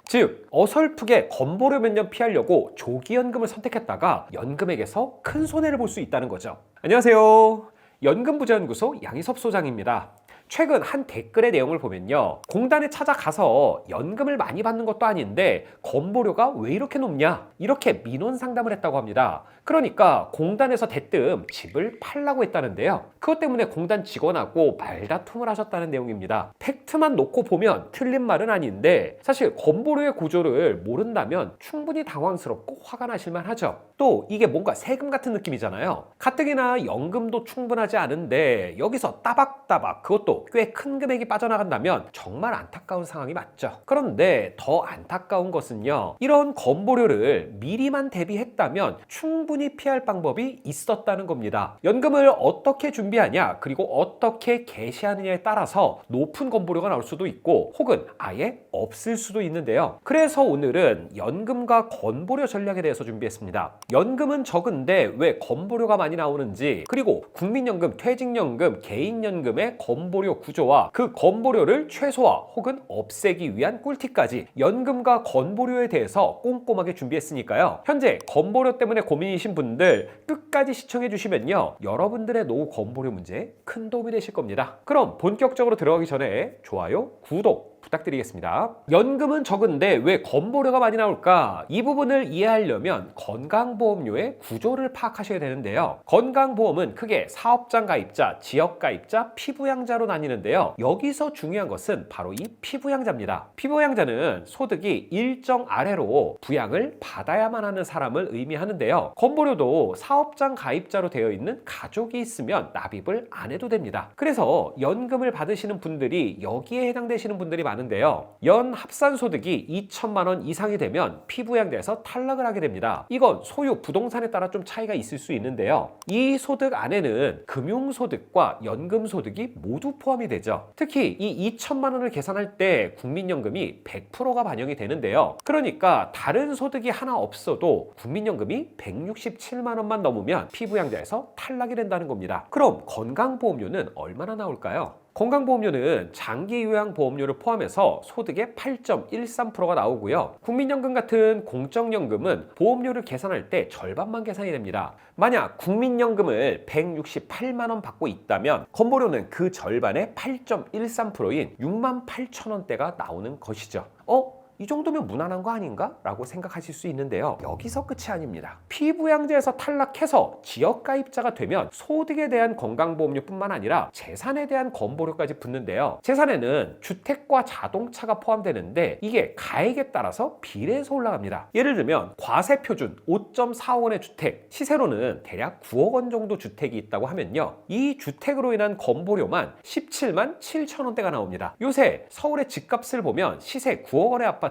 즉 어설프게 건보료 몇 년 피하려고 조기연금을 선택했다가 연금액에서 큰 손해를 볼 수 있다는 거죠. 안녕하세요. 연금부자연구소 양희섭 소장입니다. 최근 한 댓글의 내용을 보면요, 공단에 찾아가서 연금을 많이 받는 것도 아닌데 건보료가 왜 이렇게 높냐, 이렇게 민원 상담을 했다고 합니다. 그러니까 공단에서 대뜸 집을 팔라고 했다는데요, 그것 때문에 공단 직원하고 말다툼을 하셨다는 내용입니다. 팩트만 놓고 보면 틀린 말은 아닌데 사실 건보료의 구조를 모른다면 충분히 당황스럽고 화가 나실만 하죠. 또 이게 뭔가 세금 같은 느낌이잖아요. 가뜩이나 연금도 충분하지 않은데 여기서 따박따박, 그것도 꽤 큰 금액이 빠져나간다면 정말 안타까운 상황이 맞죠. 그런데 더 안타까운 것은요, 이런 건보료를 미리만 대비했다면 충분히 피할 방법이 있었다는 겁니다. 연금을 어떻게 준비하냐, 그리고 어떻게 개시하느냐에 따라서 높은 건보료가 나올 수도 있고 혹은 아예 없을 수도 있는데요. 그래서 오늘은 연금과 건보료 전략에 대해서 준비했습니다. 연금은 적은데 왜 건보료가 많이 나오는지, 그리고 국민연금, 퇴직연금, 개인연금의 건보료 구조와 그 건보료를 최소화 혹은 없애기 위한 꿀팁까지 연금과 건보료에 대해서 꼼꼼하게 준비했으니까요, 현재 건보료 때문에 고민이신 분들 끝까지 시청해 주시면요, 여러분들의 노후 건보료 문제에 큰 도움이 되실 겁니다. 그럼 본격적으로 들어가기 전에 좋아요, 구독 부탁드리겠습니다. 연금은 적은데 왜 건보료가 많이 나올까? 이 부분을 이해하려면 건강보험료의 구조를 파악하셔야 되는데요. 건강보험은 크게 사업장 가입자, 지역 가입자, 피부양자로 나뉘는데요. 여기서 중요한 것은 바로 이 피부양자입니다. 피부양자는 소득이 일정 아래로 부양을 받아야만 하는 사람을 의미하는데요. 건보료도 사업장 가입자로 되어 있는 가족이 있으면 납입을 안 해도 됩니다. 그래서 연금을 받으시는 분들이 여기에 해당되시는 분들이 많은데요, 연 합산 소득이 2천만 원 이상이 되면 피부양자에서 탈락을 하게 됩니다. 이건 소유 부동산에 따라 좀 차이가 있을 수 있는데요, 이 소득 안에는 금융소득과 연금소득이 모두 포함이 되죠. 특히 이 2천만 원을 계산할 때 국민연금이 100%가 반영이 되는데요, 그러니까 다른 소득이 하나 없어도 국민연금이 167만 원만 넘으면 피부양자에서 탈락이 된다는 겁니다. 그럼 건강보험료는 얼마나 나올까요? 건강보험료는 장기요양보험료를 포함해서 소득의 8.13%가 나오고요, 국민연금 같은 공적연금은 보험료를 계산할 때 절반만 계산이 됩니다. 만약 국민연금을 168만 원 받고 있다면 건보료는 그 절반의 8.13%인 6만 8천 원대가 나오는 것이죠. 이 정도면 무난한 거 아닌가? 라고 생각하실 수 있는데요, 여기서 끝이 아닙니다. 피부양자에서 탈락해서 지역가입자가 되면 소득에 대한 건강보험료뿐만 아니라 재산에 대한 건보료까지 붙는데요, 재산에는 주택과 자동차가 포함되는데 이게 가액에 따라서 비례해서 올라갑니다. 예를 들면 과세표준 5.45원의 주택, 시세로는 대략 9억 원 정도 주택이 있다고 하면요, 이 주택으로 인한 건보료만 17만 7천 원대가 나옵니다. 요새 서울의 집값을 보면 시세 9억 원의 아파트는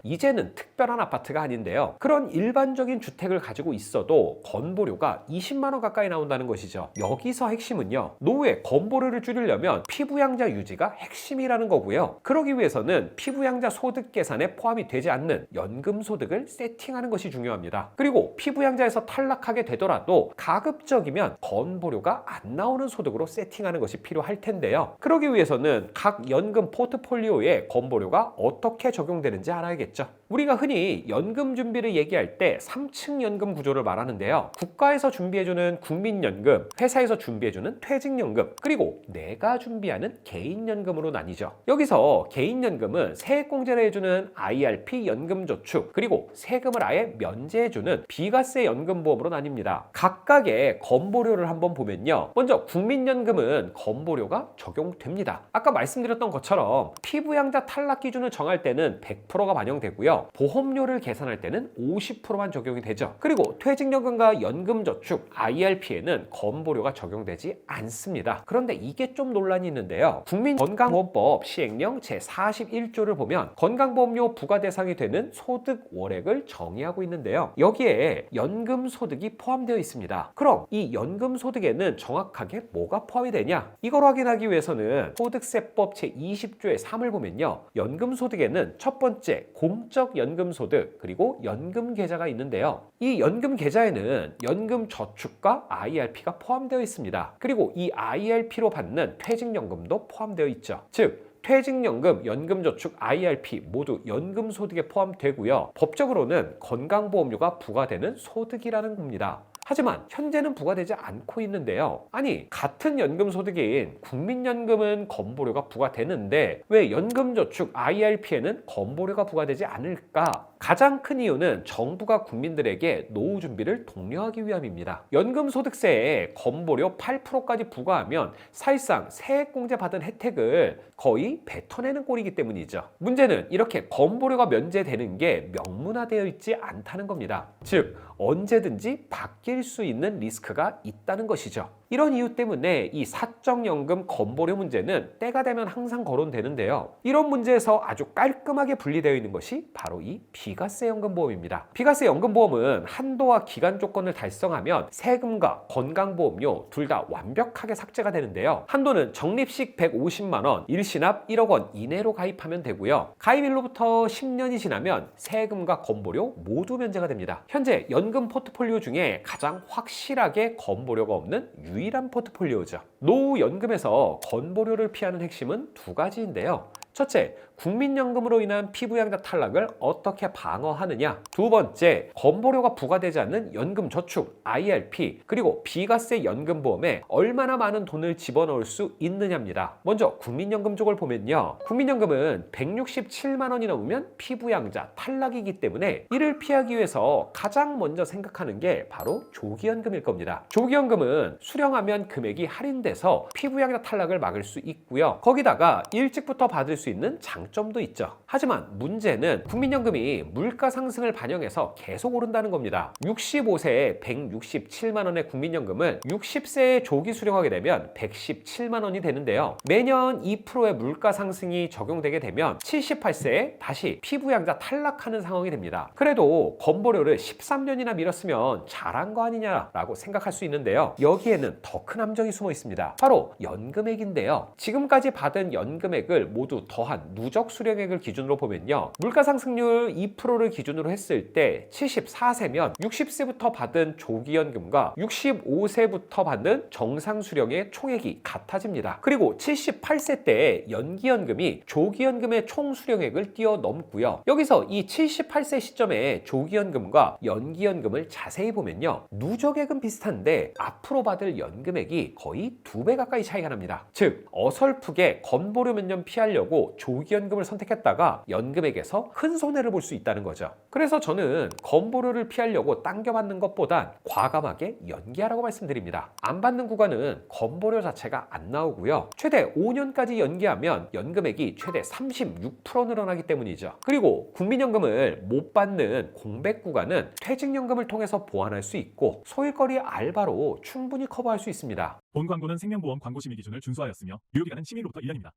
이제는 특별한 아파트가 아닌데요, 그런 일반적인 주택을 가지고 있어도 건보료가 20만 원 가까이 나온다는 것이죠. 여기서 핵심은요, 노후에 건보료를 줄이려면 피부양자 유지가 핵심이라는 거고요, 그러기 위해서는 피부양자 소득 계산에 포함이 되지 않는 연금 소득을 세팅하는 것이 중요합니다. 그리고 피부양자에서 탈락하게 되더라도 가급적이면 건보료가 안 나오는 소득으로 세팅하는 것이 필요할 텐데요, 그러기 위해서는 각 연금 포트폴리오에 건보료가 어떻게 적용되는지 알아야겠죠. 우리가 흔히 연금 준비를 얘기할 때 3층 연금 구조를 말하는데요, 국가에서 준비해주는 국민연금, 회사에서 준비해주는 퇴직연금, 그리고 내가 준비하는 개인연금으로 나뉘죠. 여기서 개인연금은 세액공제를 해주는 IRP 연금저축, 그리고 세금을 아예 면제해주는 비과세 연금보험으로 나뉩니다. 각각의 건보료를 한번 보면요, 먼저 국민연금은 건보료가 적용됩니다. 아까 말씀드렸던 것처럼 피부양자 탈락 기준을 정할 때는 100%가 반영되고요, 보험료를 계산할 때는 50%만 적용이 되죠. 그리고 퇴직연금과 연금저축 IRP에는 건보료가 적용되지 않습니다. 그런데 이게 좀 논란이 있는데요, 국민건강보험법 시행령 제41조를 보면 건강보험료 부과 대상이 되는 소득 월액을 정의하고 있는데요, 여기에 연금소득이 포함되어 있습니다. 그럼 이 연금소득에는 정확하게 뭐가 포함이 되냐, 이걸 확인하기 위해서는 소득세법 제20조의 3을 보면요, 연금소득에는 첫 번째 공적 연금소득, 그리고 연금계좌가 있는데요, 이 연금계좌에는 연금저축과 IRP가 포함되어 있습니다. 그리고 이 IRP로 받는 퇴직연금도 포함되어 있죠. 즉 퇴직연금, 연금저축, IRP 모두 연금소득에 포함되고요. 법적으로는 건강보험료가 부과되는 소득이라는 겁니다. 하지만 현재는 부과되지 않고 있는데요. 아니, 같은 연금소득인 국민연금은 건보료가 부과되는데 왜 연금저축, IRP에는 건보료가 부과되지 않을까? 가장 큰 이유는 정부가 국민들에게 노후 준비를 독려하기 위함입니다. 연금소득세에 건보료 8%까지 부과하면 사실상 세액공제 받은 혜택을 거의 뱉어내는 꼴이기 때문이죠. 문제는 이렇게 건보료가 면제되는 게 명문화되어 있지 않다는 겁니다. 즉, 언제든지 바뀔 수 있는 리스크가 있다는 것이죠. 이런 이유 때문에 이 사적연금 건보료 문제는 때가 되면 항상 거론되는데요. 이런 문제에서 아주 깔끔하게 분리되어 있는 것이 바로 이 비과세 연금보험입니다. 비과세 연금보험은 한도와 기간 조건을 달성하면 세금과 건강보험료 둘 다 완벽하게 삭제가 되는데요. 한도는 적립식 150만 원, 일시납 1억 원 이내로 가입하면 되고요. 가입일로부터 10년이 지나면 세금과 건보료 모두 면제가 됩니다. 현재 연금 포트폴리오 중에 가장 확실하게 건보료가 없는 유일한 포트폴리오죠. 노후 연금에서 건보료를 피하는 핵심은 두 가지인데요. 첫째, 국민연금으로 인한 피부양자 탈락을 어떻게 방어하느냐. 두 번째, 건보료가 부과되지 않는 연금저축, IRP, 그리고 비과세 연금보험에 얼마나 많은 돈을 집어넣을 수 있느냐입니다. 먼저 국민연금 쪽을 보면요. 국민연금은 167만 원이 넘으면 피부양자 탈락이기 때문에 이를 피하기 위해서 가장 먼저 생각하는 게 바로 조기연금일 겁니다. 조기연금은 수령하면 금액이 할인돼서 피부양자 탈락을 막을 수 있고요. 거기다가 일찍부터 받을 수 있는 장점도 있죠. 하지만 문제는 국민연금이 물가 상승을 반영해서 계속 오른다는 겁니다. 65세에 167만 원의 국민연금을 60세에 조기 수령하게 되면 117만 원이 되는데요. 매년 2%의 물가 상승이 적용되게 되면 78세에 다시 피부양자 탈락하는 상황이 됩니다. 그래도 건보료를 13년이나 미뤘으면 잘한 거 아니냐라고 생각할 수 있는데요. 여기에는 더 큰 함정이 숨어 있습니다. 바로 연금액인데요. 지금까지 받은 연금액을 모두 더한 누적 수령액을 기준으로 보면요. 물가 상승률 2%를 기준으로 했을 때 74세면 60세부터 받은 조기연금과 65세부터 받는 정상 수령의 총액이 같아집니다. 그리고 78세 때 연기연금이 조기연금의 총 수령액을 뛰어넘고요. 여기서 이 78세 시점에 조기연금과 연기연금을 자세히 보면요. 누적액은 비슷한데 앞으로 받을 연금액이 거의 2배 가까이 차이가 납니다. 즉, 어설프게 건보료 면접 피하려고 조기연금을 선택했다가 연금액에서 큰 손해를 볼 수 있다는 거죠. 그래서 저는 건보료를 피하려고 당겨받는 것보단 과감하게 연기하라고 말씀드립니다. 안 받는 구간은 건보료 자체가 안 나오고요. 최대 5년까지 연기하면 연금액이 최대 36% 늘어나기 때문이죠. 그리고 국민연금을 못 받는 공백 구간은 퇴직연금을 통해서 보완할 수 있고 소일거리 알바로 충분히 커버할 수 있습니다. 본 광고는 생명보험 광고심의 기준을 준수하였으며 유효기간은 심의로부터 1년입니다.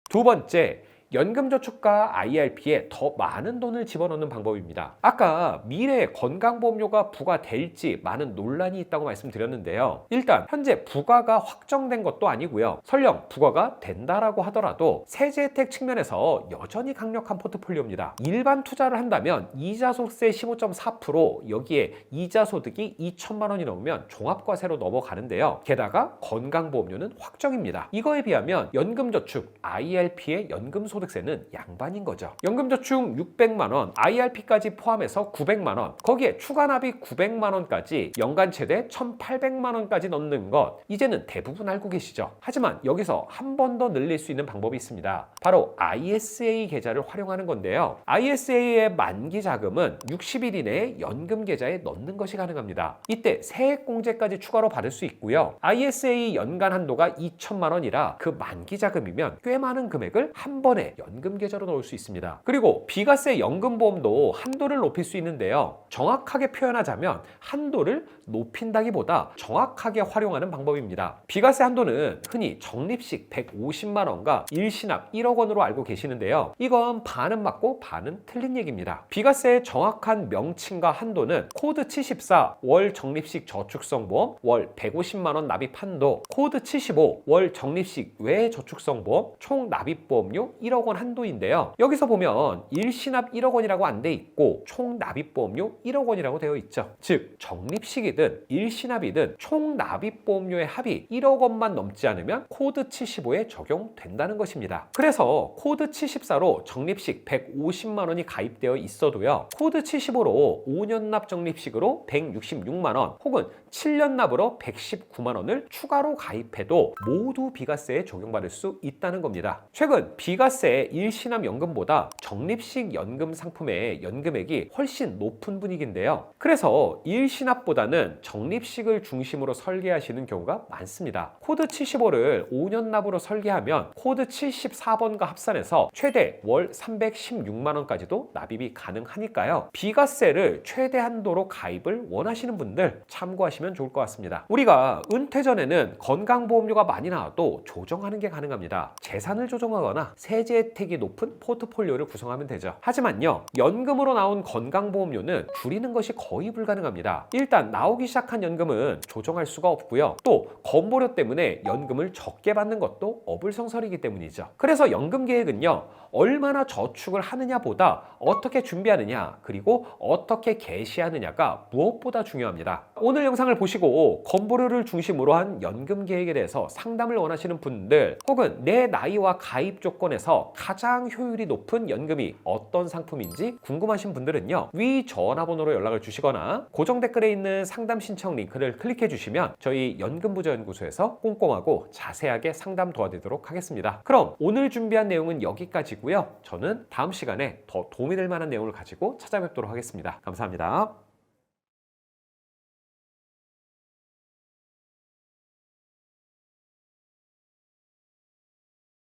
두 번째, 연금저축과 IRP에 더 많은 돈을 집어넣는 방법입니다. 아까 미래에 건강보험료가 부과될지 많은 논란이 있다고 말씀드렸는데요. 일단 현재 부과가 확정된 것도 아니고요. 설령 부과가 된다라고 하더라도 세제 혜택 측면에서 여전히 강력한 포트폴리오입니다. 일반 투자를 한다면 이자소득세 15.4%, 여기에 이자소득이 2천만 원이 넘으면 종합과세로 넘어가는데요. 게다가 건강보험료는 확정입니다. 이거에 비하면 연금저축, IRP의 연금소득세는 양반인 거죠. 연금저축 600만 원, IRP까지 포함해서 900만 원, 거기에 추가납입 900만 원까지 연간 최대 1,800만 원까지 넣는 것, 이제는 대부분 알고 계시죠. 하지만 여기서 한 번 더 늘릴 수 있는 방법이 있습니다. 바로 ISA 계좌를 활용하는 건데요. ISA의 만기 자금은 60일 이내에 연금 계좌에 넣는 것이 가능합니다. 이때 세액공제까지 추가로 받을 수 있고요. ISA 연간 한도가 2천만 원이라 그 만기 자금이면 꽤 많은 금액을 한 번에 연금 계좌로 넣을 수 있습니다. 그리고 비과세 연금보험도 한도를 높일 수 있는데요. 정확하게 표현하자면 한도를 높인다기보다 정확하게 활용하는 방법입니다. 비과세 한도는 흔히 적립식 150만 원과 일시납 1억 원으로 알고 계시는데요. 이건 반은 맞고 반은 틀린 얘기입니다. 비과세의 정확한 명칭과 한도는 코드 74 월 적립식 저축성보험 월 150만 원 납입 한도, 코드 75 월 적립식 외 저축성보험 총 납입보험료 1억 1억 원 한도인데요. 여기서 보면 일시납 1억 원이라고 안 돼 있고 총 납입보험료 1억 원이라고 되어 있죠. 즉 적립식이든 일시납이든 총 납입보험료의 합이 1억 원만 넘지 않으면 코드 75에 적용된다는 것입니다. 그래서 코드 74로 적립식 150만 원이 가입되어 있어도요. 코드 75로 5년 납 적립식으로 166만 원 혹은 7년 납으로 119만 원을 추가로 가입해도 모두 비과세에 적용받을 수 있다는 겁니다. 최근 비과세 일시납 연금보다 적립식 연금 상품의 연금액이 훨씬 높은 분위기인데요. 그래서 일시납보다는 적립식을 중심으로 설계하시는 경우가 많습니다. 코드 75를 5년 납으로 설계하면 코드 74번과 합산해서 최대 월 316만 원까지도 납입이 가능하니까요. 비과세를 최대 한도로 가입을 원하시는 분들 참고하시면 좋을 것 같습니다. 우리가 은퇴 전에는 건강보험료가 많이 나와도 조정하는 게 가능합니다. 재산을 조정하거나 세제 혜택이 높은 포트폴리오를 구성하면 되죠. 하지만요, 연금으로 나온 건강보험료는 줄이는 것이 거의 불가능합니다. 일단 나오기 시작한 연금은 조정할 수가 없고요. 또 건보료 때문에 연금을 적게 받는 것도 어불성설이기 때문이죠. 그래서 연금 계획은요, 얼마나 저축을 하느냐보다 어떻게 준비하느냐 그리고 어떻게 개시하느냐가 무엇보다 중요합니다. 오늘 영상을 보시고 건보료를 중심으로 한 연금 계획에 대해서 상담을 원하시는 분들 혹은 내 나이와 가입 조건에서 가장 효율이 높은 연금이 어떤 상품인지 궁금하신 분들은요, 위 전화번호로 연락을 주시거나 고정 댓글에 있는 상담 신청 링크를 클릭해 주시면 저희 연금부자연구소에서 꼼꼼하고 자세하게 상담 도와드리도록 하겠습니다. 그럼 오늘 준비한 내용은 여기까지고요. 저는 다음 시간에 더 도움이 될 만한 내용을 가지고 찾아뵙도록 하겠습니다. 감사합니다.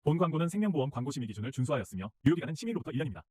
본 광고는 생명보험 광고 심의 기준을 준수하였으며 유효기간은 시민으로부터 1년입니다.